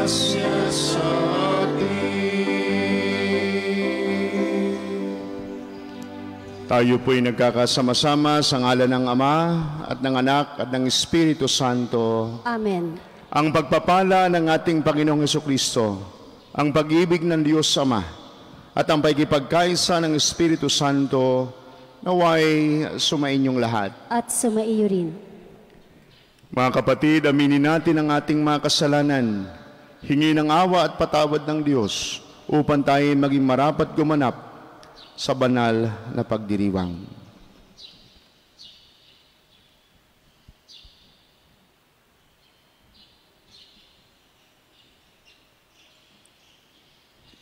grasya sa atin. Tayo po'y nagkakasama-sama sa ngalan ng Ama at ng Anak at ng Espiritu Santo. Amen. Ang pagpapala ng ating Panginoong Hesukristo, ang pag-ibig ng Diyos Ama, at ang pagkipagkaisa ng Espiritu Santo, naway sumainyong lahat. At sumaiyo rin. Mga kapatid, aminin natin ang ating mga kasalanan, hingi ng awa at patawad ng Diyos, upang tayo maging marapat gumanap sa banal na pagdiriwang.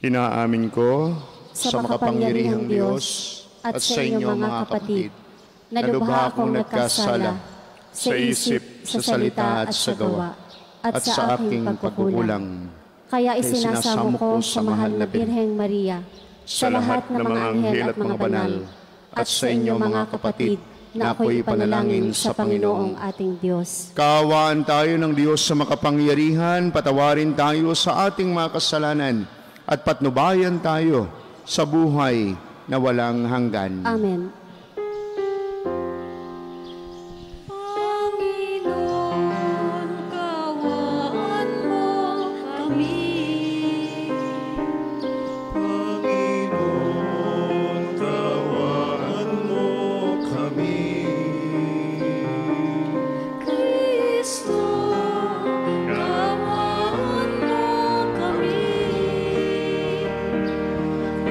Inaamin ko sa makapangyarihang Diyos at sa inyo mga kapatid, na lubha akong nagkasala sa isip, sa salita at sa gawa, at sa aking pagkukulang. Kaya isinasamo ko sa mahal na Birheng Maria, sa lahat ng mga anghel at mga banal, at sa inyo mga kapatid, na ako'y panalangin sa Panginoong ating Diyos. Kaawaan tayo ng Diyos sa makapangyarihan, patawarin tayo sa ating mga kasalanan, at patnubayan tayo sa buhay na walang hanggan. Amen. Panginoon, kawaan mo kami. Panginoon, kawaan mo kami. Kristo, kawaan mo kami.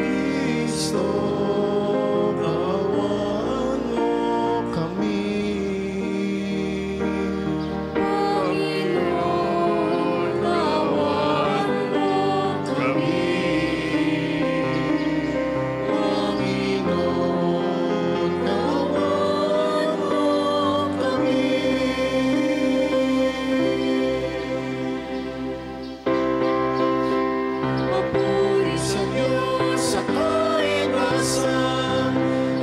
Kristo, kawaan mo kami. Panginoon, kawaan mo kami. Panginoon, kawaan mo kami. Papuri sa Diyos Sa kainasan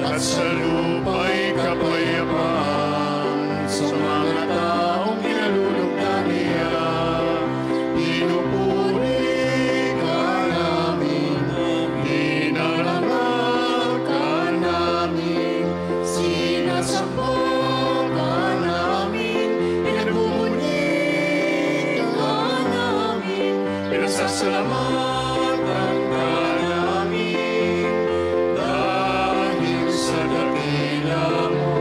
at sa lupa'y kapayapaan, sa mga taong kinalulugda niya, pinupuri ka namin, dinarangal ka namin, sinasamba ka namin, pinagmumuni ka namin, pinasasalamatan ka namin, dahil sa dakila mo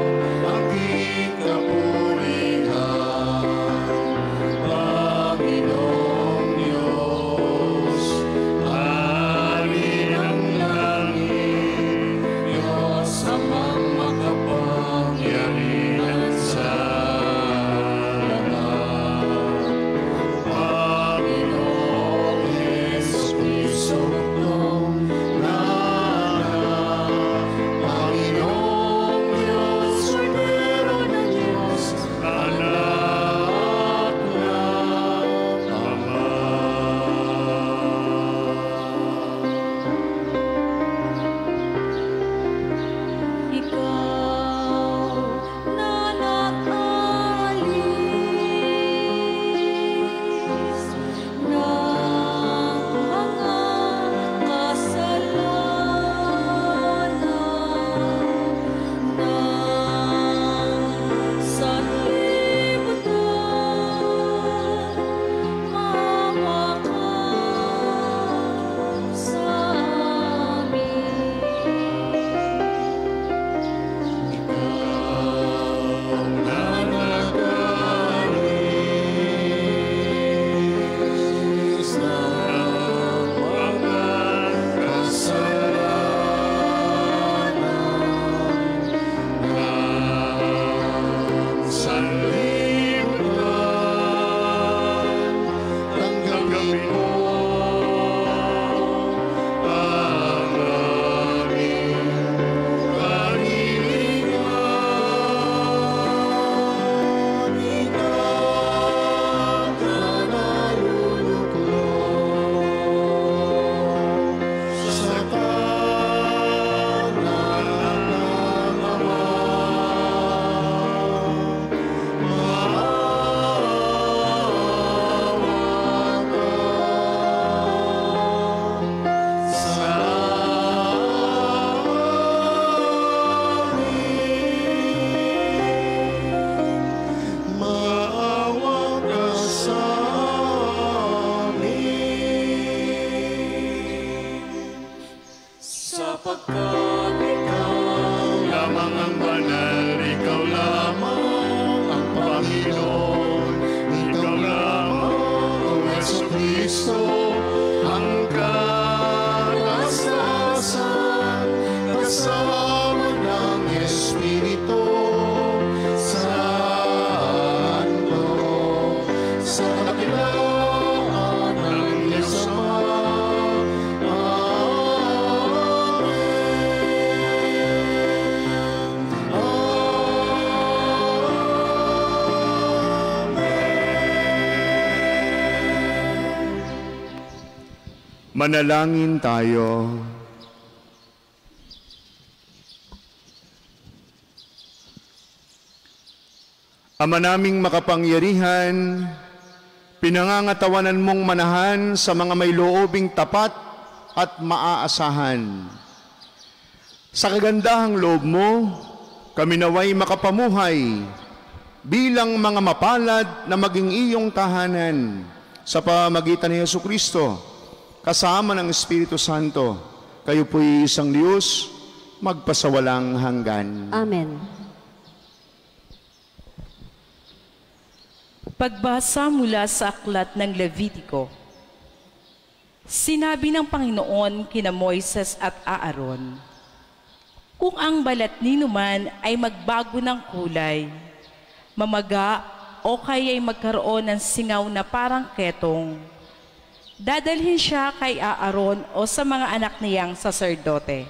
aking kapulihan. Panginoong Diyos, Hari ng langit, Diyos amang makapangyarihan sa lahat. Panginoong sapagkat ikaw lamang ang banal, ikaw lamang ang Panginoon, ikaw lamang ang Jesucristo, ang kalakasan, kasama ng Espiritu Santo, sa katilaan ng Diyos Ama. Manalangin tayo. Ama naming makapangyarihan, pinangangatawanan mong manahan sa mga may loobing tapat at maaasahan. Sa kagandahang loob mo, kami naway makapamuhay bilang mga mapalad na maging iyong tahanan sa pamamagitan ni Jesucristo, kasama ng Espiritu Santo. Kayo po'y isang Diyos, magpasawalang hanggan. Amen. Pagbasa mula sa aklat ng Levitiko. Sinabi ng Panginoon kina Moises at Aaron, kung ang balat ninuman ay magbago ng kulay, mamaga o kaya'y magkaroon ng singaw na parang ketong, dadalhin siya kay Aaron o sa mga anak niyang saserdote.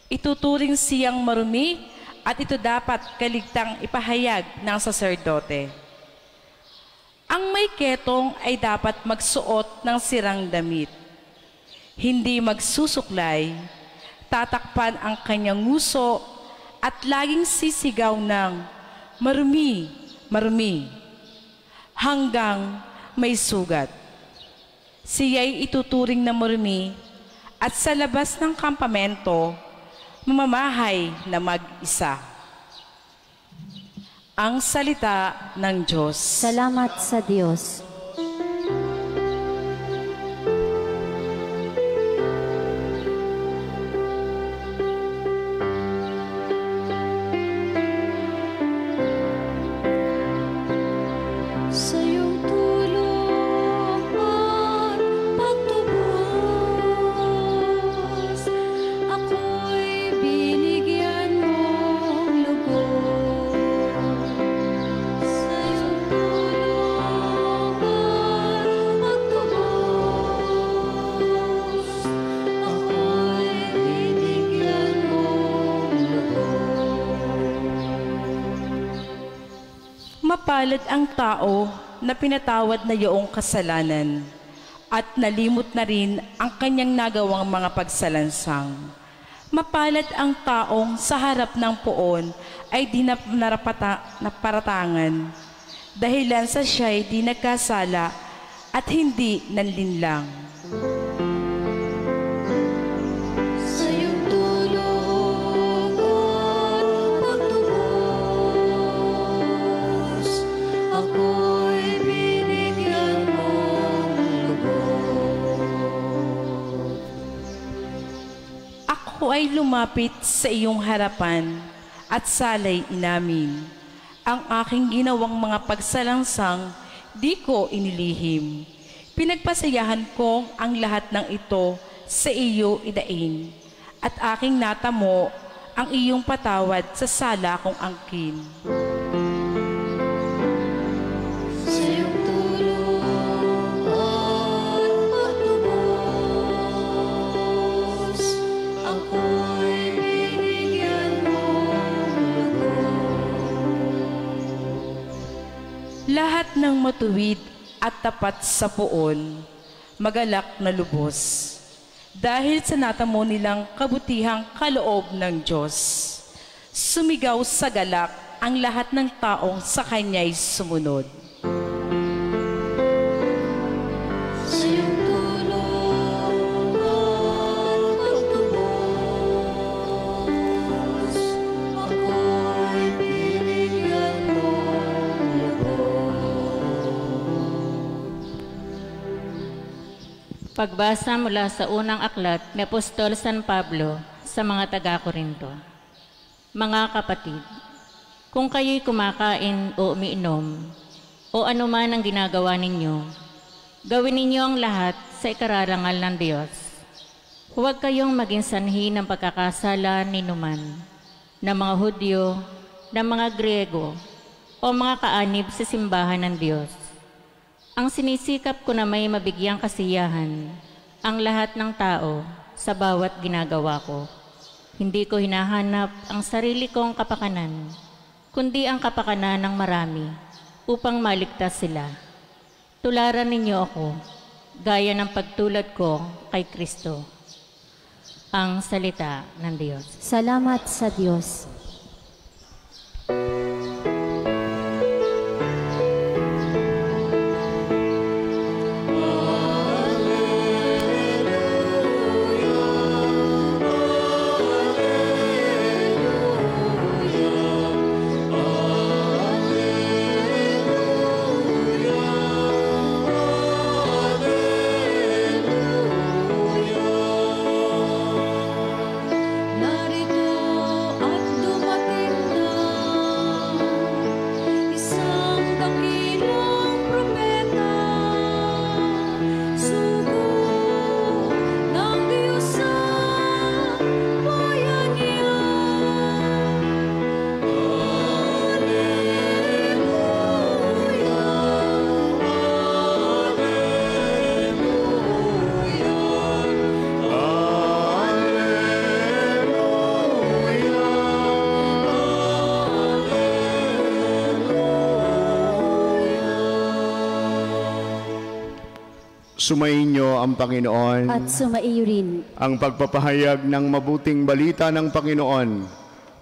Ituturing siyang marumi at ito dapat kaligtang ipahayag ng saserdote. Ang may ketong ay dapat magsuot ng sirang damit. Hindi magsusuklay, tatakpan ang kanyang nguso at laging sisigaw ng marumi, marumi, hanggang may sugat. Siya'y ituturing na marumi at sa labas ng kampamento, mamamahay na mag-isa. Ang salita ng Diyos. Salamat sa Diyos. sa iyong tulong at pagtubos, ako'y binigyan mong lubos. Sa iyong tulong at pagtubos, ako'y binigyan mong lubos. Mapalad ang tao na pinatawad na iyong kasalanan at nalimot na rin ang kanyang nagawang mga pagsalansang. Mapalad ang taong sa harap ng poon ay di naparatangan, dahilan sa siya'y di nagkasala at hindi nanlinlang. Sa iyong tulong at pagtubos, ako'y binigyan mong lubos. Ako ay lumapit sa iyong harapan at salay inamin. Ang aking ginawang mga pagsalansang di ko inilihim. Pinagpasayahan ko ang lahat ng ito sa iyo idain, at aking natamo ang iyong patawad sa sala kong angkin. Sa iyong tulong at pagtubos, ako'y binigyan mong lubos. Lahat ng matuwid at tapat sa poon, magalak na lubos, dahil sa natamo nilang kabutihang kaloob ng Diyos. Sumigaw sa galak ang lahat ng taong sa Kanya'y sumunod. Sa iyong tulong at pagtubos, ako'y binigyan mong lubos. Pagbasa mula sa unang aklat ni Apostol San Pablo sa mga taga-Korinto. Mga kapatid, kung kayo'y kumakain o umiinom, o anuman ang ginagawa ninyo, gawin ninyo ang lahat sa ikararangal ng Diyos. Huwag kayong maging sanhi ng pagkakasala ni numan, ng mga Hudyo, ng mga Grego, o mga kaanib sa simbahan ng Diyos. Ang sinisikap ko na may mabigyang kasiyahan ang lahat ng tao sa bawat ginagawa ko. Hindi ko hinahanap ang sarili kong kapakanan, kundi ang kapakanan ng marami upang maligtas sila. Tularan ninyo ako, gaya ng pagtulad ko kay Kristo. Ang salita ng Diyos. Salamat sa Diyos. Narito at dumating na isang dakilang propeta, sugo ng Diyos sa bayan niya. Sumainyo ang Panginoon. At sumaiyo rin. Ang pagpapahayag ng mabuting balita ng Panginoon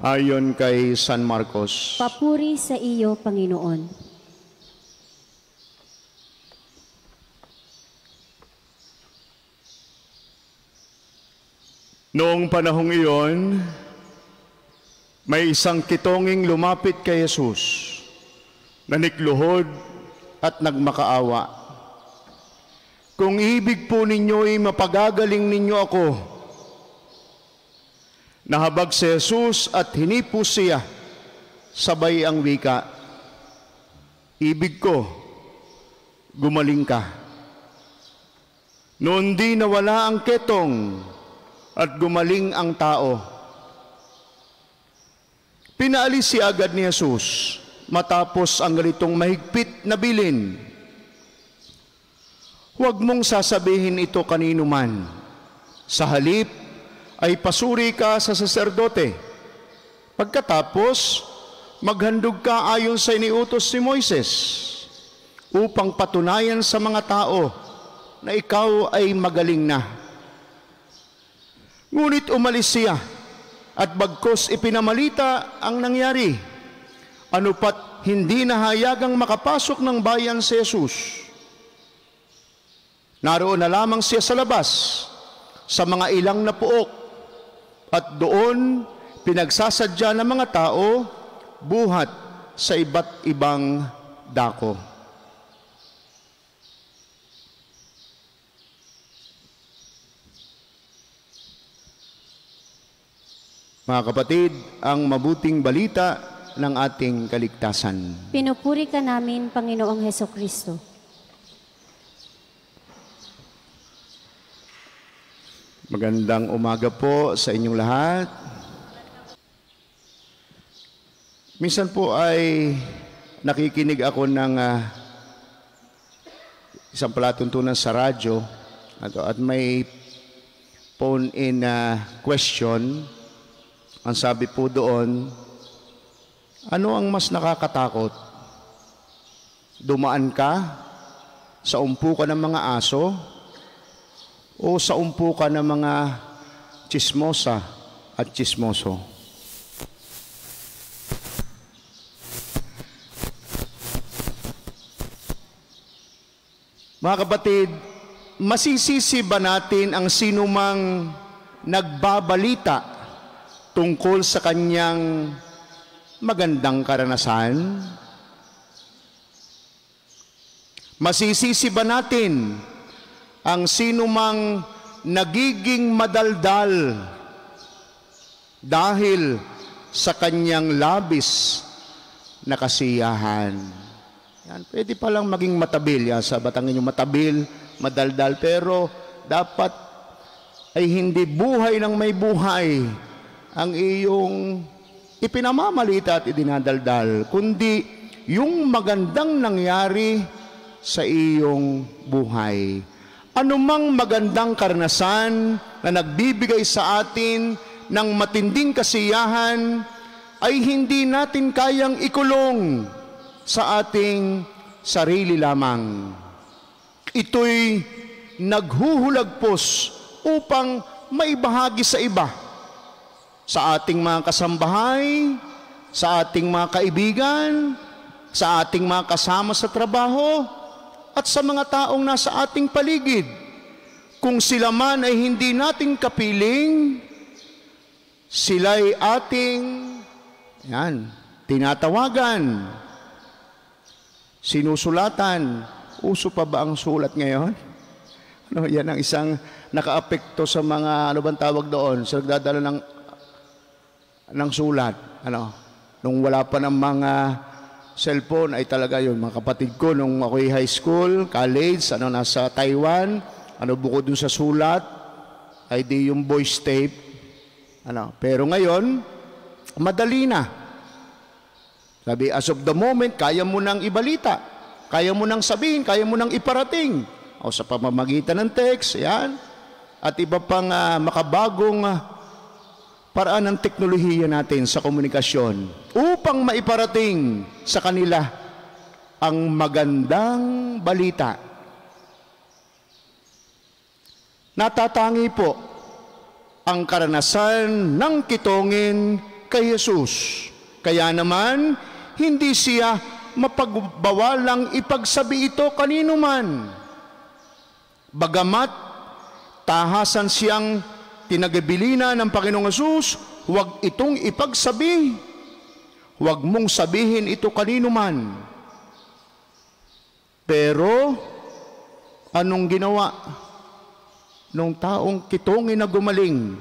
ayon kay San Marcos. Papuri sa iyo, Panginoon. Noong panahong iyon, may isang kitonging lumapit kay Jesus, nanikluhod at nagmakaawa. Kung ibig po ninyo'y mapagagaling ninyo ako. Nahabag si Jesus at hinipos siya, sabay ang wika, ibig ko, gumaling ka. Noon di nawala ang ketong at gumaling ang tao. Pinaalis siya agad ni Jesus matapos ang ganitong mahigpit na bilin. Huwag mong sasabihin ito kanino man. Sa halip ay pasuri ka sa saserdote. Pagkatapos, maghandog ka ayon sa iniutos ni Moises upang patunayan sa mga tao na ikaw ay magaling na. Ngunit umalis siya at bagkos ipinamalita ang nangyari. Ano pat hindi nahayagang makapasok ng bayan si Jesus. Naroon na lamang siya sa labas, sa mga ilang na puok, at doon pinagsasadya ng mga tao buhat sa iba't ibang dako. Mga kapatid, ang mabuting balita ng ating kaligtasan. Pinupuri ka namin, Panginoong Hesukristo. Magandang umaga po sa inyong lahat. Minsan po ay nakikinig ako ng isang palatuntunan sa radyo at may phone-in question. Ang sabi po doon, ano ang mas nakakatakot? Dumaan ka sa umpukan ng mga aso o sa umpukan ng mga tsismosa at tsismoso? Mga kapatid, masisisi ba natin ang sinumang nagbabalita tungkol sa kanyang magandang karanasan? Masisisi ba natin ang sinumang nagiging madaldal dahil sa kanyang labis na kasiyahan. Yan, pwede palang maging matabil. Yan, sa Batangin yung matabil, madaldal, pero dapat ay hindi buhay ng may buhay ang iyong ipinamamalita at idinadaldal, kundi yung magandang nangyari sa iyong buhay. Anumang magandang karanasan na nagbibigay sa atin ng matinding kasiyahan ay hindi natin kayang ikulong sa ating sarili lamang. Ito'y naghuhulagpos upang maibahagi sa iba, sa ating mga kasambahay, sa ating mga kaibigan, sa ating mga kasama sa trabaho, at sa mga taong nasa ating paligid. Kung sila man ay hindi nating kapiling, sila'y ating tinatawagan, sinusulatan. Uso pa ba ang sulat ngayon? Yan ang isang nakaapekto sa mga, bang tawag doon, sa nagdadala ng sulat. Nung wala pa ng mga cellphone, ay talaga yun. Mga kapatid ko, nung ako'y high school, college, nasa Taiwan, bukod dun sa sulat, ay di yung voice tape. Pero ngayon, madali na. Sabi, as of the moment, kaya mo nang ibalita, kaya mo nang sabihin, kaya mo nang iparating. O sa pamamagitan ng text, yan. At iba pang makabagong paraan ng teknolohiya natin sa komunikasyon upang maiparating sa kanila ang magandang balita. Natatangi po ang karanasan ng kitongin kay Jesus. Kaya naman, hindi siya mapagbawalang ipagsabi ito kanino man. Bagamat tahasan siyang tinagabilina ng Panginoong Hesus, huwag itong ipagsabi. Huwag mong sabihin ito kanino man. Pero, anong ginawa nung taong kitongin na gumaling?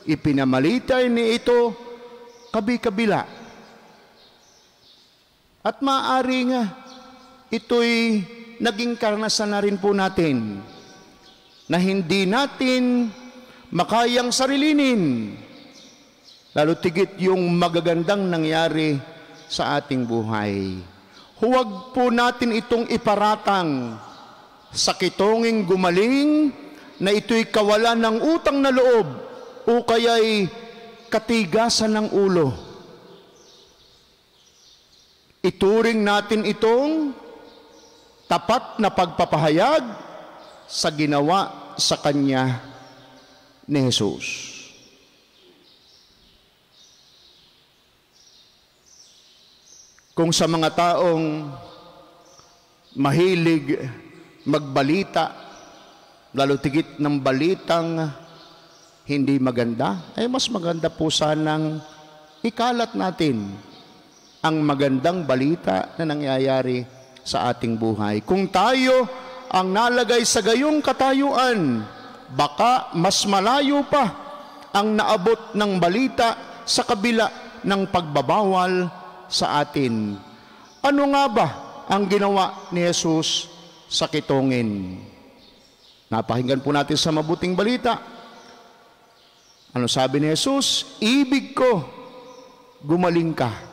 Ipinamalitay ni ito kabi-kabila. At maaari nga, ito'y naging karanasan na rin po natin na hindi natin makayang sarilinin, lalo tigit yung magagandang nangyari sa ating buhay. Huwag po natin itong iparatang sa kitonging gumaling na ito'y kawalan ng utang na loob o kaya'y katigasan ng ulo. Ituring natin itong tapat na pagpapahayag sa ginawa sa Kanya ni Jesus. Kung sa mga taong mahilig magbalita, lalo tigit ng balitang hindi maganda, ay mas maganda po sanang ikalat natin ang magandang balita na nangyayari sa ating buhay. Kung tayo ang nalagay sa gayong katayuan, baka mas malayo pa ang naabot ng balita sa kabila ng pagbabawal sa atin. Ano nga ba ang ginawa ni Jesus sa kitongin? Napakinggan po natin sa mabuting balita. Ano sabi ni Jesus? Ibig ko, gumaling ka.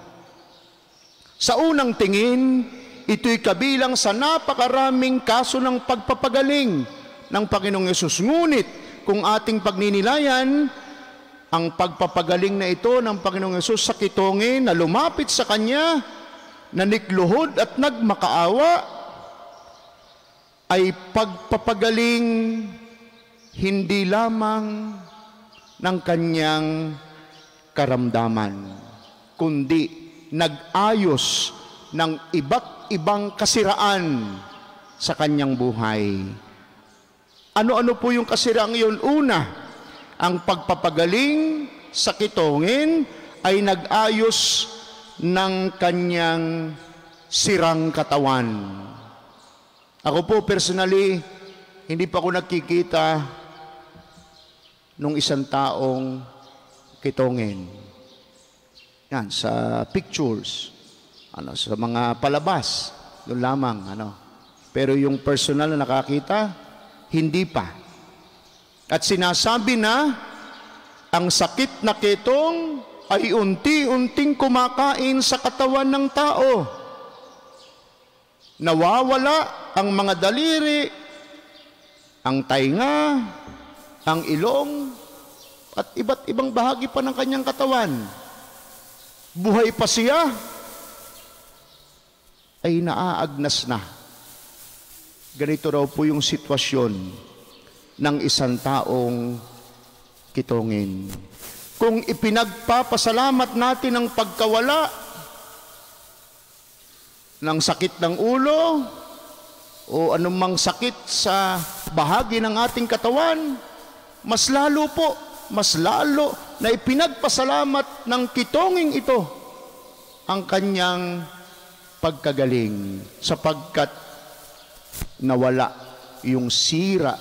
Sa unang tingin, ito'y kabilang sa napakaraming kaso ng pagpapagaling ng Panginoong Yesus. Ngunit, kung ating pagninilayan, ang pagpapagaling na ito ng Panginoong Yesus sa kitongin na lumapit sa Kanya, nanikluhod at nagmakaawa, ay pagpapagaling hindi lamang ng Kanyang karamdaman, kundi nag-ayos ng iba't ibang kasiraan sa Kanyang buhay. Ano-ano po yung kasiraan yun? Una, ang pagpapagaling sa kitongin ay nag-ayos ng Kanyang sirang katawan. Ako po personally hindi pa ako nakikita nung isang taong kitongin. Yan, sa pictures, sa mga palabas, doon lamang, Pero yung personal na nakakita, hindi pa. At sinasabi na, ang sakit na kitong ay unti-unting kumakain sa katawan ng tao. Nawawala ang mga daliri, ang tainga, ang ilong, at iba't ibang bahagi pa ng kanyang katawan. Buhay pa siya, ay naaagnas na. Ganito raw po yung sitwasyon ng isang taong kitongin. Kung ipinagpapasalamat natin ang pagkawala ng sakit ng ulo o anumang sakit sa bahagi ng ating katawan, mas lalo na ipinagpasalamat ng kitonging ito ang kanyang pagkagaling, sapagkat nawala yung sira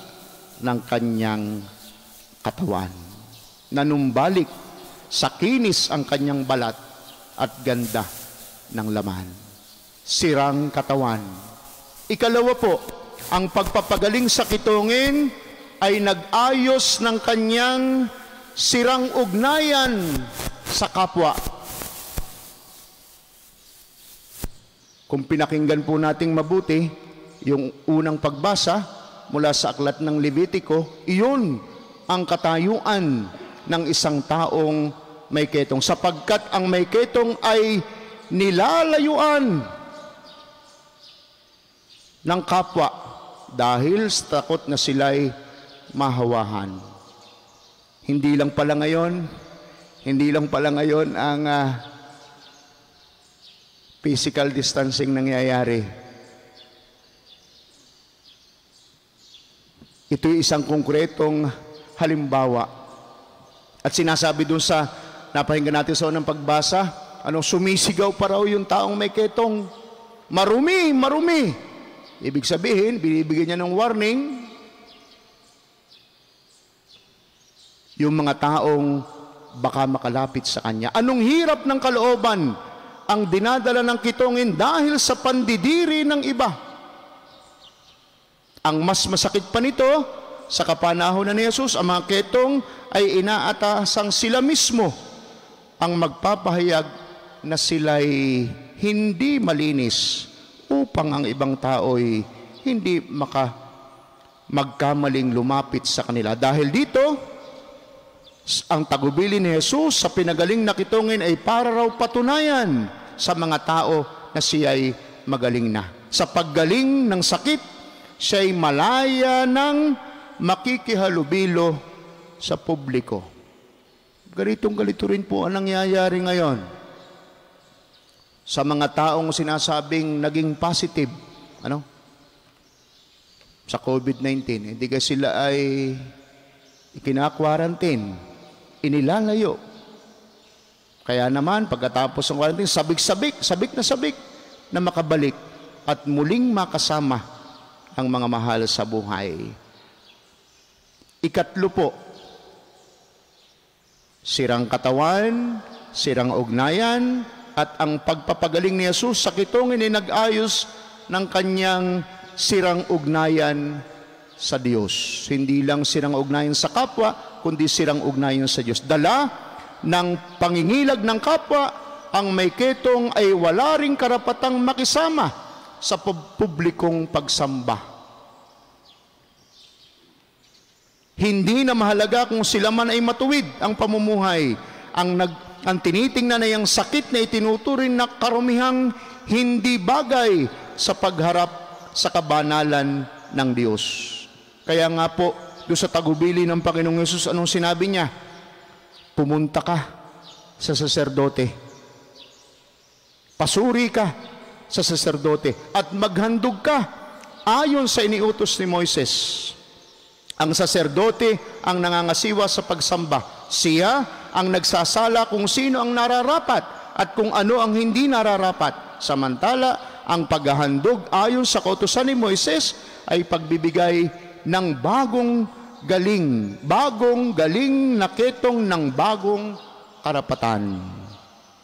ng kanyang katawan. Nanumbalik sa kinis ang kanyang balat at ganda ng laman. Sirang katawan. Ikalawa po, ang pagpapagaling sa kitongin ay nag-ayos ng kanyang sirang ugnayan sa kapwa. Kung pinakinggan po nating mabuti, yung unang pagbasa mula sa aklat ng Levitico, iyon ang katayuan ng isang taong may ketong, sapagkat ang may ketong ay nilalayuan ng kapwa dahil sa takot na sila'y mahawahan. Hindi lang pala ngayon ang physical distancing nangyayari. Ito'y isang konkretong halimbawa. At sinasabi dun sa, napahinggan natin sa unang pagbasa, sumisigaw pa raw yung taong may ketong, marumi, marumi. Ibig sabihin, binibigyan niya ng warning, yung mga taong baka makalapit sa kanya. Anong hirap ng kalooban ang dinadala ng kitongin dahil sa pandidiri ng iba. Ang mas masakit pa nito, sa kapanahonan ni Jesus, ang mga ketong ay inaatasang sila mismo ang magpapahayag na sila'y hindi malinis upang ang ibang tao'y hindi magkamaling lumapit sa kanila. Dahil dito, ang tagubili ni Jesus sa pinagaling na kitongin ay para raw patunayan sa mga tao na siya'y magaling na. Sa paggaling ng sakit, siya'y malaya ng makikihalubilo sa publiko. Ganitong-ganito rin po ang nangyayari ngayon sa mga taong sinasabing naging positive sa COVID-19. Hindi ka sila ay ikina-quarantine, inilalayo. Kaya naman pagkatapos ng quarantine, sabik na makabalik at muling makasama ang mga mahal sa buhay. Ikatlo po, sirang katawan, sirang ugnayan, at ang pagpapagaling ni Jesus sa kitongin ay nag-ayos ng kanyang sirang ugnayan sa Diyos. Hindi lang sirang ugnayan sa kapwa, kundi sirang ugnayan sa Diyos. Dala ng pangingilag ng kapwa, ang may ketong ay wala ring karapatang makisama sa publikong pagsamba. Hindi na mahalaga kung sila man ay matuwid ang pamumuhay. Ang tinitingnan ay ang sakit na itinuturing na karumihang hindi bagay sa pagharap sa kabanalan ng Diyos. Kaya nga po, doon sa tagubili ng Panginoong Yesus, anong sinabi niya? Pumunta ka sa saserdote. Pasuri ka sa saserdote at maghandog ka ayon sa iniutos ni Moises. Ang saserdote ang nangangasiwa sa pagsamba. Siya ang nagsasala kung sino ang nararapat at kung ano ang hindi nararapat. Samantala, ang paghahandog ayon sa kautusan ni Moises ay pagbibigay ng bagong galing na ketong ng bagong karapatan.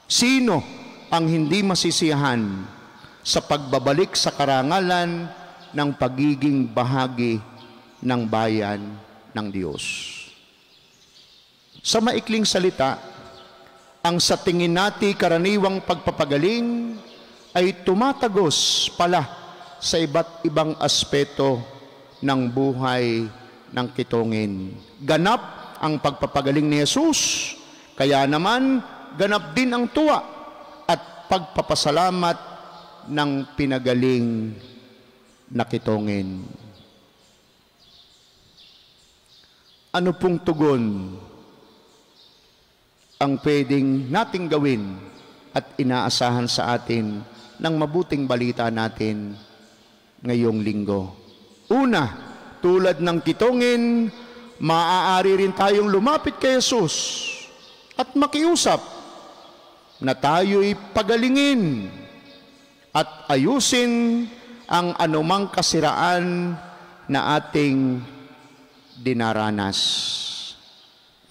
Sino ang hindi masisiyahan sa pagbabalik sa karangalan ng pagiging bahagi ng bayan ng Diyos? Sa maikling salita, ang sa tingin natin karaniwang pagpapagaling ay tumatagos pala sa iba't ibang aspeto ng buhay ng kitongin. Ganap ang pagpapagaling ni Jesus, kaya naman ganap din ang tuwa at pagpapasalamat ng pinagaling na kitongin. Ano pong tugon ang pwedeng nating gawin at inaasahan sa atin ng mabuting balita natin ngayong linggo? Una, tulad ng kitongin, maaari rin tayong lumapit kay Jesus at makiusap na tayo'y pagalingin at ayusin ang anumang kasiraan na ating dinaranas.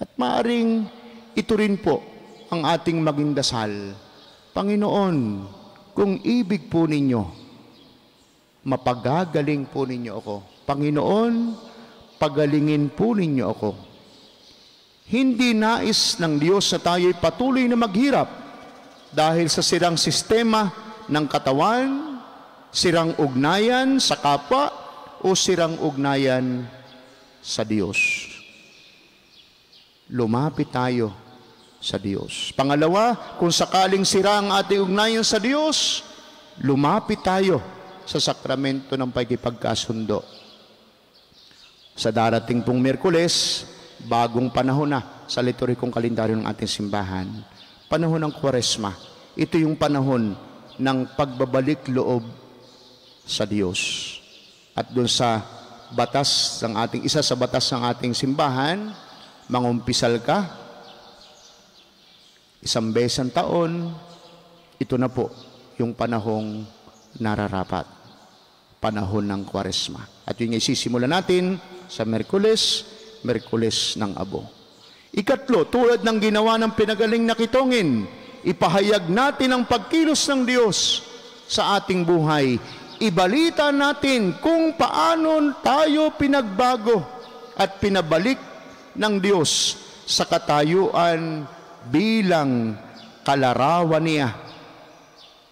At maaring ito rin po ang ating maging dasal. Panginoon, kung ibig po ninyo, mapagagaling po ninyo ako. Panginoon, pagalingin po ninyo ako. Hindi nais ng Diyos na tayo'y patuloy na maghirap dahil sa sirang sistema ng katawan, sirang ugnayan sa kapwa, o sirang ugnayan sa Diyos. Lumapit tayo sa Diyos. Pangalawa, kung sakaling sira ang ating ugnayan sa Diyos, lumapit tayo sa sakramento ng pagkipagkasundo. Sa darating pong Miyerkules, bagong panahon na sa liturhikong kalendaryo ng ating simbahan, panahon ng Kwaresma. Ito yung panahon ng pagbabalik loob sa Diyos. At doon sa batas ng ating, isa sa batas ng ating simbahan, mangumpisal ka, 1 beses ang taon, ito na po yung panahong nararapat. Panahon ng Kwaresma. At yun yung isisimula natin sa Miyerkules ng Abo. Ikatlo, tulad ng ginawa ng pinagaling na kitongin, ipahayag natin ang pagkilos ng Diyos sa ating buhay. Ibalita natin kung paano tayo pinagbago at pinabalik ng Diyos sa katayuan bilang kalarawan niya,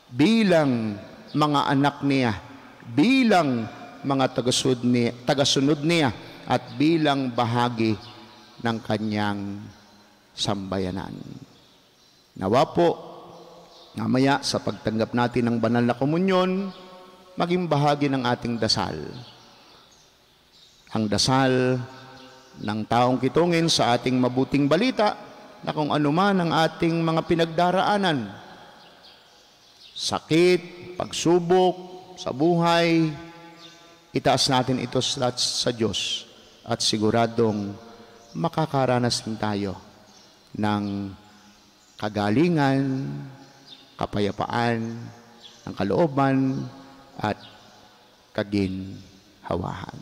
bilang mga anak niya, bilang mga tagasunod niya, at bilang bahagi ng kanyang sambayanan. Nawa po, mamaya sa pagtanggap natin ng banal na komunyon, maging bahagi ng ating dasal. Ang dasal ng taong kitongin sa ating mabuting balita na kung anuman ang ating mga pinagdaraanan, sakit, pagsubok sa buhay, itaas natin ito sa Diyos at siguradong makakaranas din tayo ng kagalingan, kapayapaan, ng kalooban, at kaginhawahan.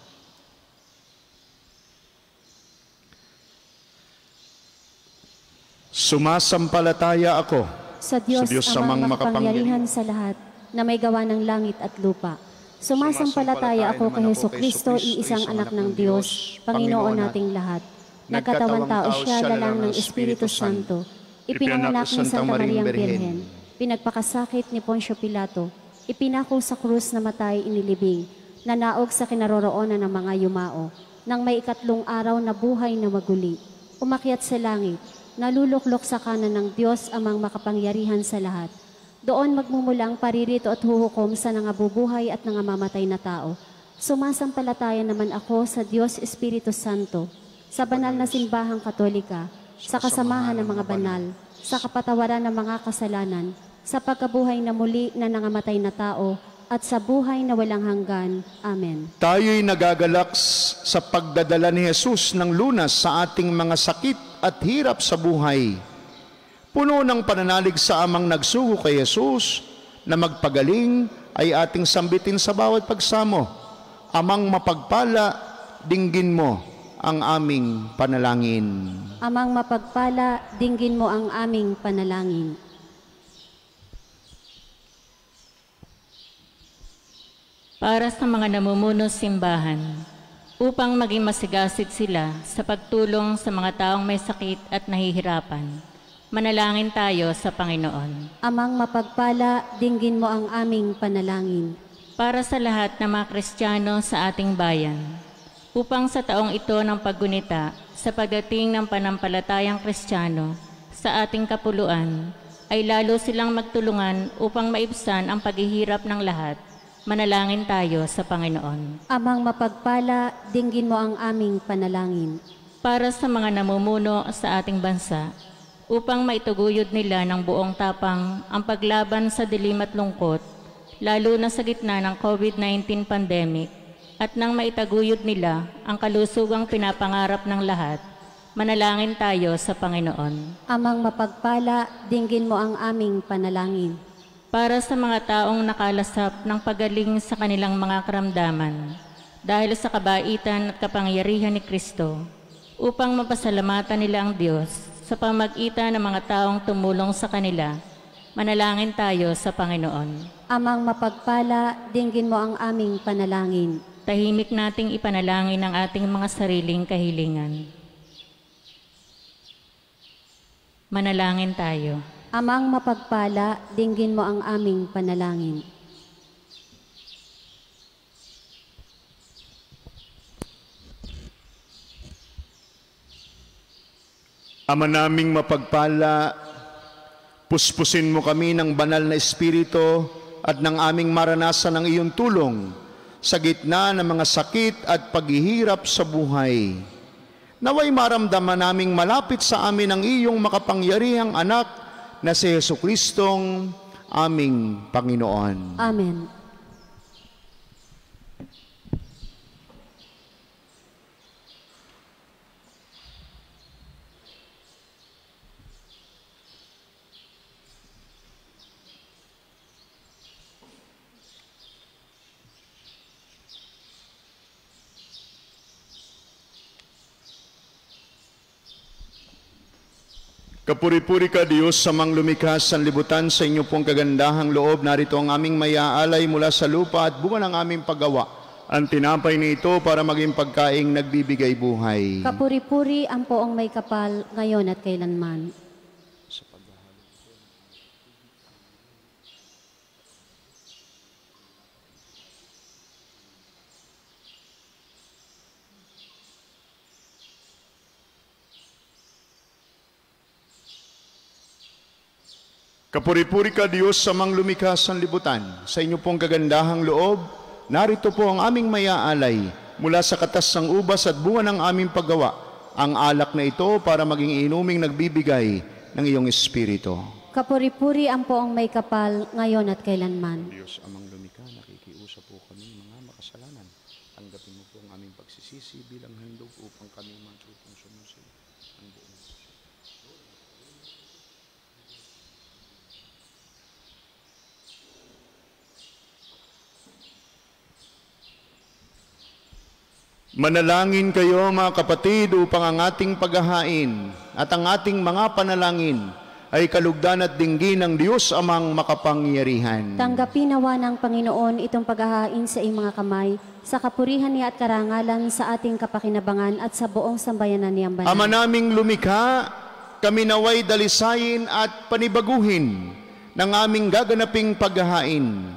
Sumasampalataya ako sa Diyos amang makapangyarihan sa lahat, na may gawa ng langit at lupa. Sumasampalataya ako kay Hesukristo, iisang anak ng Diyos, Panginoon nating lahat. Nagkatawang tao siya, lalang ng Espiritu Santo. Ipinanganak ni Santa Mariang Birhen. Pinagpakasakit ni Poncio Pilato. Ipinako sa krus na matay inilibing. Nanaog sa kinaroroonan ng mga yumao. Nang may 3 araw na buhay na maguli. Umakyat sa langit. Naluluklok sa kanan ng Diyos amang makapangyarihan sa lahat. Doon magmumulang paririto at huhukom sa nangabubuhay at nangamamatay na tao. Sumasampalataya naman ako sa Diyos Espiritu Santo, sa banal na simbahang Katolika, sa kasamahan ng mga banal, sa kapatawaran ng mga kasalanan, sa pagkabuhay na muli na nangamatay na tao, at sa buhay na walang hanggan. Amen. Tayo'y nagagalak sa pagdadala ni Jesus ng lunas sa ating mga sakit at hirap sa buhay. Puno ng pananalig sa amang nagsugo kay Jesus na magpagaling ay ating sambitin sa bawat pagsamo. Amang mapagpala, dinggin mo ang aming panalangin. Amang mapagpala, dinggin mo ang aming panalangin. Para sa mga namumuno simbahan, upang maging masigasig sila sa pagtulong sa mga taong may sakit at nahihirapan, manalangin tayo sa Panginoon. Amang mapagpala, dinggin mo ang aming panalangin. Para sa lahat ng mga Kristiyano sa ating bayan, upang sa taong ito ng paggunita sa pagdating ng panampalatayang Kristiyano sa ating kapuluan, ay lalo silang magtulungan upang maibsan ang paghihirap ng lahat, manalangin tayo sa Panginoon. Amang mapagpala, dinggin mo ang aming panalangin. Para sa mga namumuno sa ating bansa, upang maituguyod nila ng buong tapang ang paglaban sa dilim at lungkot, lalo na sa gitna ng COVID-19 pandemic, at nang maitaguyod nila ang kalusugang pinapangarap ng lahat, manalangin tayo sa Panginoon. Amang mapagpala, dinggin mo ang aming panalangin. Para sa mga taong nakalasap ng pagaling sa kanilang mga karamdaman, dahil sa kabaitan at kapangyarihan ni Kristo, upang mapasalamatan nila ang Diyos sa pamagitan ng mga taong tumulong sa kanila, manalangin tayo sa Panginoon. Amang mapagpala, dinggin mo ang aming panalangin. Tahimik nating ipanalangin ang ating mga sariling kahilingan. Manalangin tayo. Amang mapagpala, dinggin mo ang aming panalangin. Ama naming mapagpala, puspusin mo kami ng banal na Espiritu at ng aming maranasan ng iyong tulong sa gitna ng mga sakit at paghihirap sa buhay. Naway maramdaman naming malapit sa amin ang iyong makapangyarihang anak na si Jesucristong aming Panginoon. Amen. Kapuri-puri ka Diyos sa mang lumikha sa libutan, sa inyo pong kagandahang loob. Narito ang aming mayaalay mula sa lupa at bunga ng aming paggawa. Ang tinapay na ito para maging pagkaing nagbibigay buhay. Kapuri-puri ang poong may kapal, ngayon at kailanman. Kapuri-puri ka Diyos sa mang lumikha sa libutan, sa inyo pong kagandahang loob. Narito po ang aming mayaalay mula sa katas ng ubas at bunga ng aming paggawa. Ang alak na ito para maging inuming nagbibigay ng iyong Espiritu. Kapuri-puri ang poong may kapal, ngayon at kailanman. Diyos amang lumikha, nakikiusap po kami mga makasalanan. Tanggapin mo po ang aming pagsisisi bilang handog upang kami matutong sumusunod ang buong. Manalangin kayo mga kapatid upang ang ating paghahain at ang ating mga panalangin ay kalugdan at dinggin ng Diyos amang makapangyarihan. Tanggapin nawa ng Panginoon itong paghahain sa iyong mga kamay, sa kapurihan niya at karangalan sa ating kapakinabangan at sa buong sambayanan niyang banal. Ama naming lumikha, kami naway dalisayin at panibaguhin ng aming gaganaping paghahain.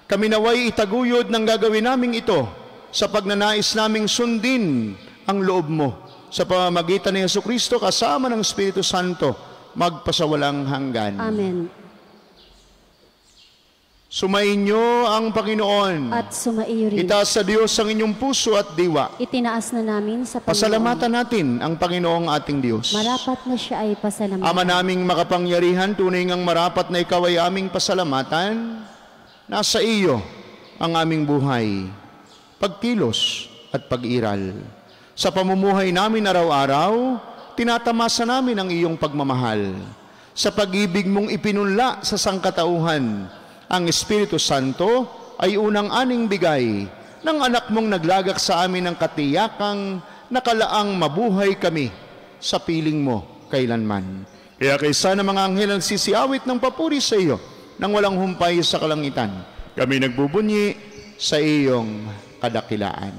Kami naway itaguyod ng gagawin naming ito sa pagnanais naming sundin ang loob mo sa pamamagitan ni Jesucristo kasama ng Espiritu Santo magpasawalang hanggan. Amen. Sumainyo ang Panginoon. At sumaiyo rin. Itaas sa Diyos ang inyong puso at diwa. Itinaas na namin sa Panginoon. Pasalamatan natin ang Panginoong ating Diyos. Marapat na siya ay pasalamatan. Ama naming makapangyarihan, tunay ngang marapat na ikaw ay aming pasalamatan. Nasa iyo ang aming buhay, pagkilos at pag-iral. Sa pamumuhay namin araw-araw, tinatamasa namin ang iyong pagmamahal. Sa pag-ibig mong ipinunla sa sangkatauhan, ang Espiritu Santo ay unang aning bigay ng anak mong naglagak sa amin ng katiyakang nakalaang mabuhay kami sa piling mo kailanman. Kaya kaysa ng mga anghel ang sisiawit ng papuri sa iyo nang walang humpay sa kalangitan, kami nagbubunyi sa iyong kadakilaan.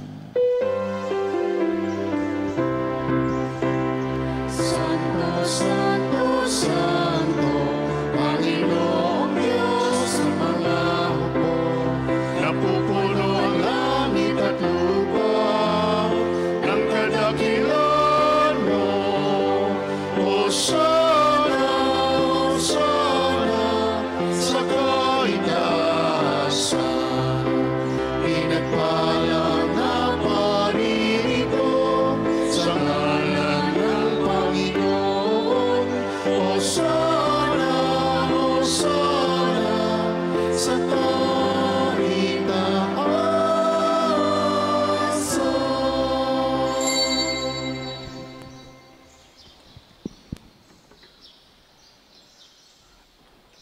Santo, Santo, Santo, Panginoong Diyos ng mga hukbo, napupuno ang langit at lupa ng kadakilan mo. Hosana, Hosana, sa kaitaasan. Pinagpala na paririto sa ngalan ng Panginoon. Hosana, Hosana, sa kaitaasan.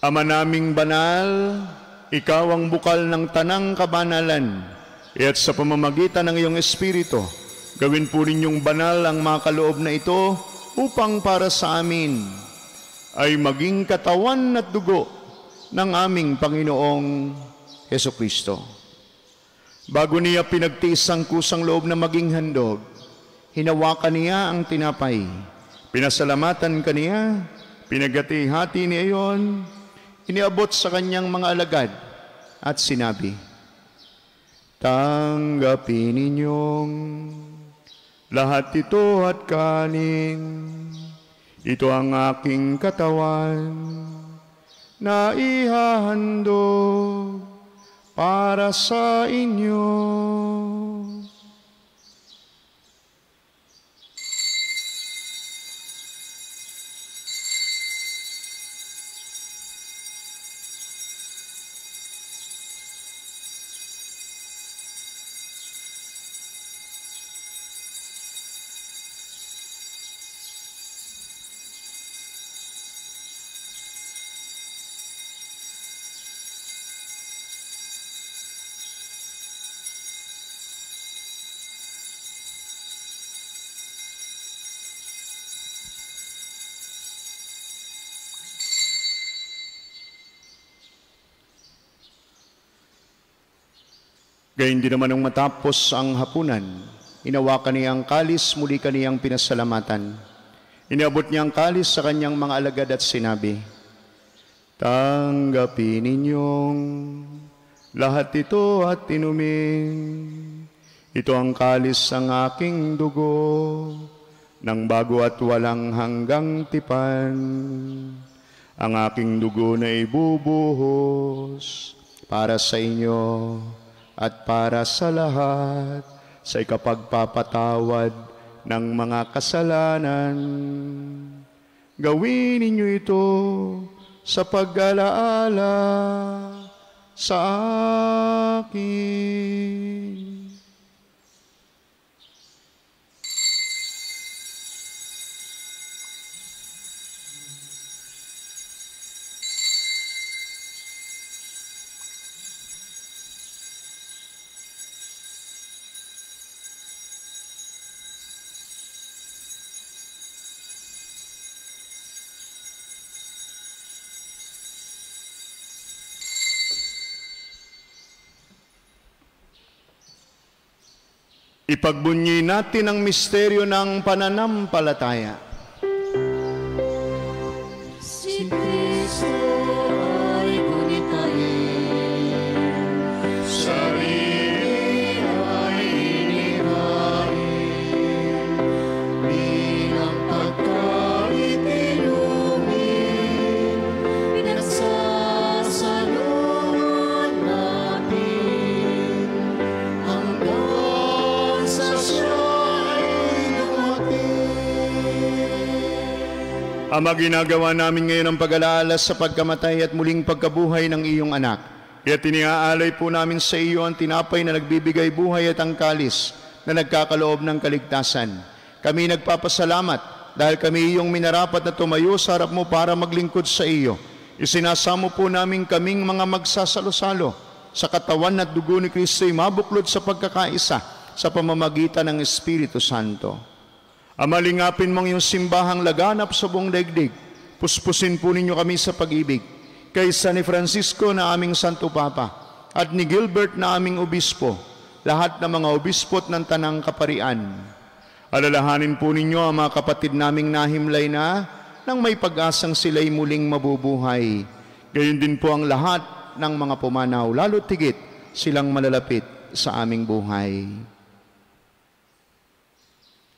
Ama naming banal, ikaw ang bukal ng tanang kabanalan, at sa pamamagitan ng iyong Espiritu, gawin po ninyong banal ang mga kaloob na ito upang para sa amin ay maging katawan at dugo ng aming Panginoong Hesukristo. Bago niya pinagtiis ang kusang loob na maging handog, hinawakan niya ang tinapay, pinasalamatan kaniya, pinagati-hati niya iyon, iniabot sa kanyang mga alagad at sinabi, tanggapin ninyong lahat ito at kanin. Ito ang aking katawan na ihahandog para sa inyo. Gayun din naman nung matapos ang hapunan, inawakan niya ang kalis, muli kaniyang pinasalamatan. Iniabot niya ang kalis sa kanyang mga alagad at sinabi, tanggapin ninyong lahat ito at inumin. Ito ang kalis ng aking dugo, ng bago at walang hanggang tipan. Ang aking dugo na ibubuhos para sa inyo at para sa lahat sa ikapagpapatawad ng mga kasalanan. Gawin ninyo ito sa pag-alaala sa akin. Ipagbunyi natin ang misteryo ng pananampalataya. Si Kristo ay gunitain, sarili ay inihain, bilang pagkain inumin, pinagsasalunod natin hanggang sa siya'y dumating. Ama, ginagawa namin ngayon ang pag-alaala sa pagkamatay at muling pagkabuhay ng iyong anak. Kaya tiniaalay po namin sa iyo ang tinapay na nagbibigay buhay at ang kalis na nagkakaloob ng kaligtasan. Kami nagpapasalamat dahil kami iyong minarapat na tumayo sa harap mo para maglingkod sa iyo. Isinasamo po namin kaming mga magsasalo-salo sa katawan at dugo ni Kristo ay mabuklod sa pagkakaisa sa pamamagitan ng Espiritu Santo. Amalingapin mong iyong simbahang laganap sa buong daigdig. Puspusin po ninyo kami sa pag-ibig. Kaysa ni Francisco na aming Santo Papa at ni Gilbert na aming Obispo, lahat ng mga obispot ng Tanang Kaparian. Alalahanin po ninyo ang mga kapatid naming nahimlay na nang may pag-asang sila'y muling mabubuhay. Gayon din po ang lahat ng mga pumanaw, lalo tigit silang malalapit sa aming buhay.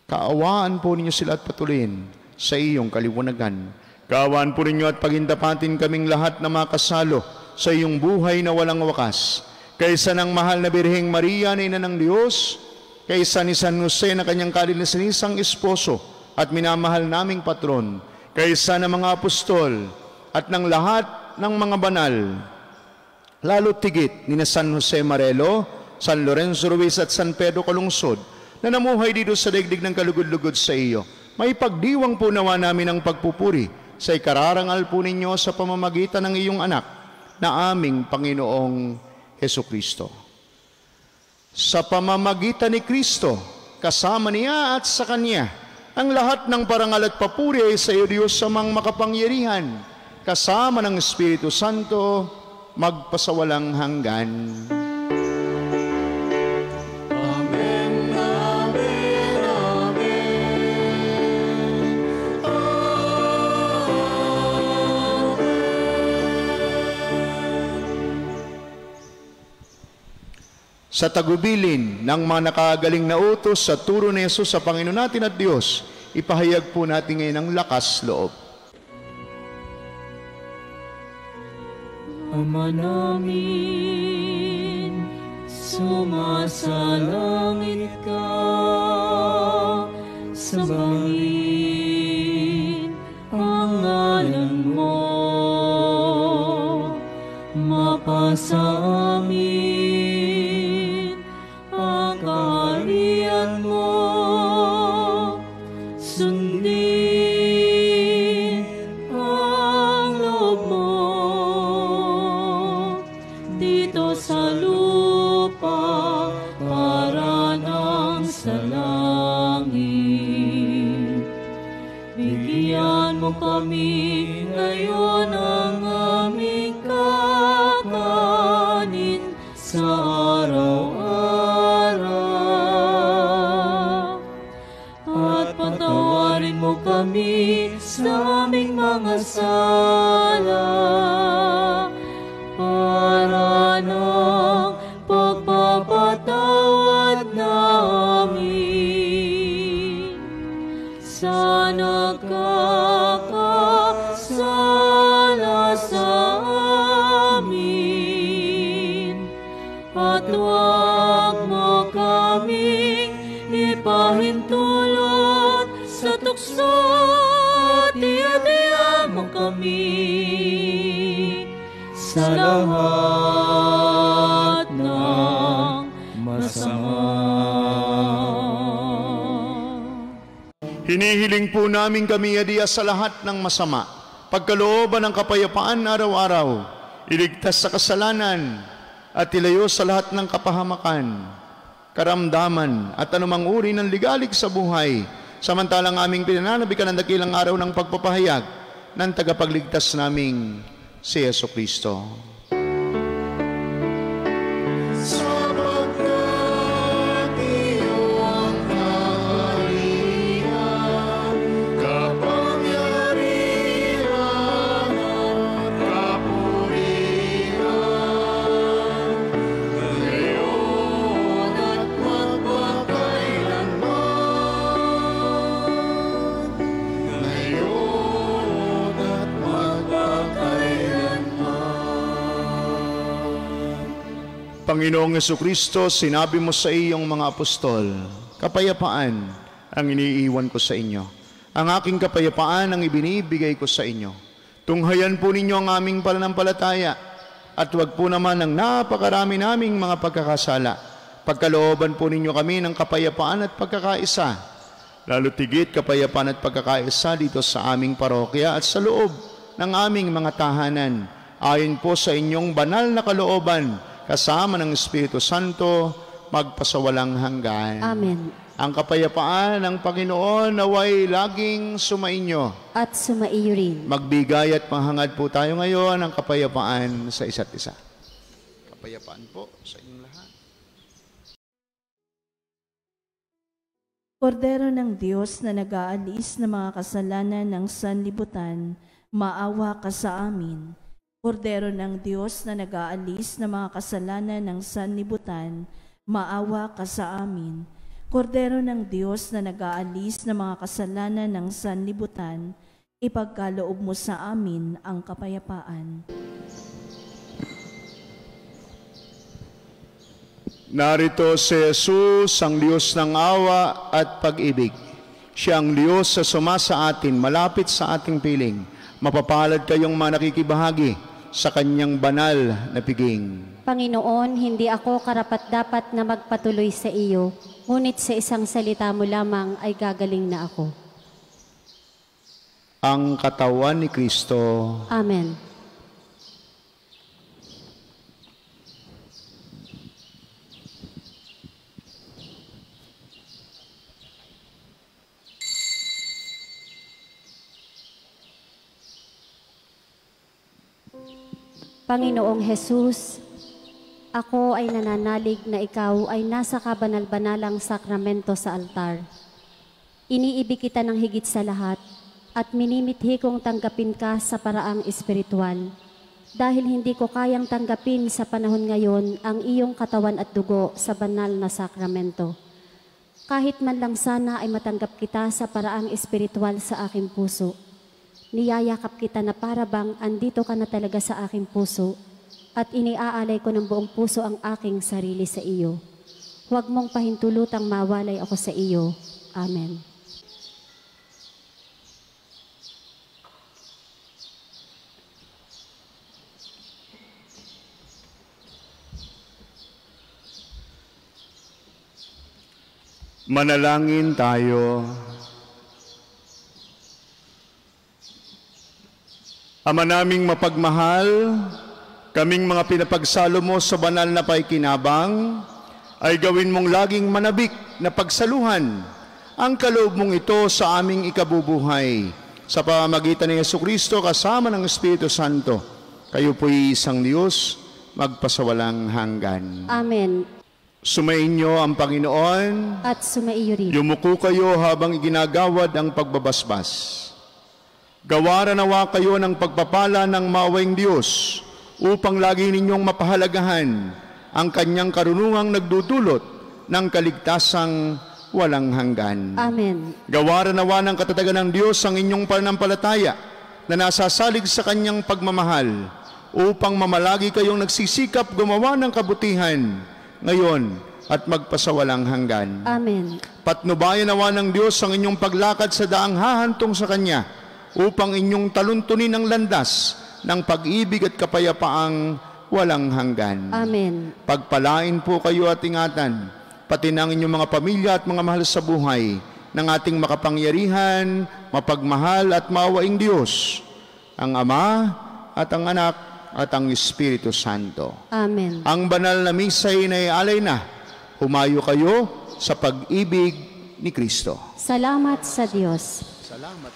Kaawaan po ninyo sila at patuloyin sa iyong kaliwanagan. Kaawaan po ninyo at pagindapatin kaming lahat na makasalo sa iyong buhay na walang wakas. Kaysa ng mahal na Birheng Maria na Ina ng Diyos, kaysa ni San Jose na kanyang kalinisanisang esposo at minamahal naming patron, kaysa ng mga apostol at ng lahat ng mga banal, lalo tigit ni na San Jose Marelo, San Lorenzo Ruiz at San Pedro Calungsod, na namuhay dito sa daigdig ng kalugod-lugod sa iyo. May pagdiwang po nawa namin ang pagpupuri sa ikararangal po ninyo sa pamamagitan ng iyong anak na aming Panginoong Hesukristo. Sa pamamagitan ni Kristo, kasama niya at sa Kanya, ang lahat ng parangal at papuri ay sa iyo, Diyos, amang makapangyarihan, kasama ng Espiritu Santo, magpasawalang hanggan. Sa tagubilin ng mga nakagaling na utos sa turo ni Jesus sa Panginoon natin at Diyos, ipahayag po natin ngayon ang lakas loob. Ama namin, sumasalangit ka, sambahin ang ngalan mo, mapasa amin ang kaharian mo, sundin ang loob mo dito sa lupa para nang sa langit. Bigyan mo kami ngayon ang aming kakanin sa araw-araw, at patawarin mo kami sa aming mga sala para ng pagpapatawad namin sa nagkakasala sa amin, at huwag mo kaming ipahintulot sa tukso, at iadya mo kami sa lahat ng masama. Hinihiling po namin kami adiya sa lahat ng masama, pagkalooban ng kapayapaan araw-araw, iligtas sa kasalanan, at ilayo sa lahat ng kapahamakan, karamdaman, at anumang uri ng ligalig sa buhay, samantalang aming pinananabikan ng dakilang araw ng pagpapahayag ng tagapagligtas naming si Jesucristo. Sapagkat iyo ang kaharian, kapangyarihan at kapurihan, ngayon at magpakailanman, ngayon at magpakailanman. Panginoong Jesucristo, sinabi mo sa iyong mga apostol, kapayapaan ang iniiwan ko sa inyo. Ang aking kapayapaan ang ibinibigay ko sa inyo. Tunghayan po ninyo ang aming pananampalataya, at huwag po naman ang napakarami naming mga pagkakasala. Pagkalooban po ninyo kami ng kapayapaan at pagkakaisa. Lalo tigit kapayapaan at pagkakaisa dito sa aming parokya at sa loob ng aming mga tahanan, ayon po sa inyong banal na kalooban kasama ng Espiritu Santo, magpasawalang hanggan. Amen. Ang kapayapaan ng Panginoon naway laging sumainyo. At sumaiyo rin. Magbigay at manghangad po tayo ngayon ng kapayapaan sa isa't isa. Kapayapaan po sa inyong lahat. Kordero ng Diyos na nag-aalis ng mga kasalanan ng sanlibutan, maawa ka sa amin. Kordero ng Diyos na nag-aalis ng mga kasalanan ng sanlibutan, maawa ka sa amin. Kordero ng Diyos na nag-aalis ng mga kasalanan ng sanlibutan, ipagkaloob mo sa amin ang kapayapaan. Narito si Jesus, ang Diyos ng awa at pag-ibig. Siya ang Diyos sa sumasa atin, malapit sa ating piling. Mapapalad kayong mga nakikibahagi sa kanyang banal na piging. Panginoon, hindi ako karapat-dapat na magpatuloy sa iyo, ngunit sa isang salita mo lamang ay gagaling na ako. Ang katawan ni Kristo. Amen. Panginoong Jesus, ako ay nananalig na ikaw ay nasa kabanal-banalang sakramento sa altar. Iniibig kita ng higit sa lahat at minimithi kong tanggapin ka sa paraang espiritual. Dahil hindi ko kayang tanggapin sa panahon ngayon ang iyong katawan at dugo sa banal na sakramento. Kahit man lang sana ay matanggap kita sa paraang espiritual sa aking puso. Niyayakap kita na para bang andito ka na talaga sa aking puso at iniaalay ko ng buong puso ang aking sarili sa iyo. Huwag mong pahintulutang mawalay ako sa iyo. Amen. Manalangin tayo. Ama naming mapagmahal, kaming mga pinapagsalo mo sa banal na paikinabang, ay gawin mong laging manabik na pagsaluhan ang kaloob mong ito sa aming ikabubuhay. Sa pamamagitan ni Jesucristo kasama ng Espiritu Santo, kayo po'y isang Diyos, magpasawalang hanggan. Amen. Sumainyo ang Panginoon. At sumaiyo rin. Yumuko kayo habang iginagawad ang pagbabasbas. Gawaran nawa kayo ng pagpapala ng maawing Diyos upang lagi ninyong mapahalagahan ang kanyang karunungang nagdudulot ng kaligtasang walang hanggan. Amen. Gawaran nawa ng katatagan ng Diyos ang inyong pananampalataya na nasasalig sa kanyang pagmamahal upang mamalagi kayong nagsisikap gumawa ng kabutihan ngayon at magpasawalang hanggan. Amen. Patnubayan nawa ng Diyos ang inyong paglakad sa daang hahantong sa Kanya upang inyong taluntunin ang landas ng pag-ibig at kapayapaang walang hanggan. Amen. Pagpalain po kayo at ingatan, pati ng inyong mga pamilya at mga mahal sa buhay, ng ating makapangyarihan, mapagmahal at maawaing Diyos, ang Ama at ang Anak at ang Espiritu Santo. Amen. Ang banal na misa'y naialay na, humayo kayo sa pag-ibig ni Kristo. Salamat sa Diyos. Salamat.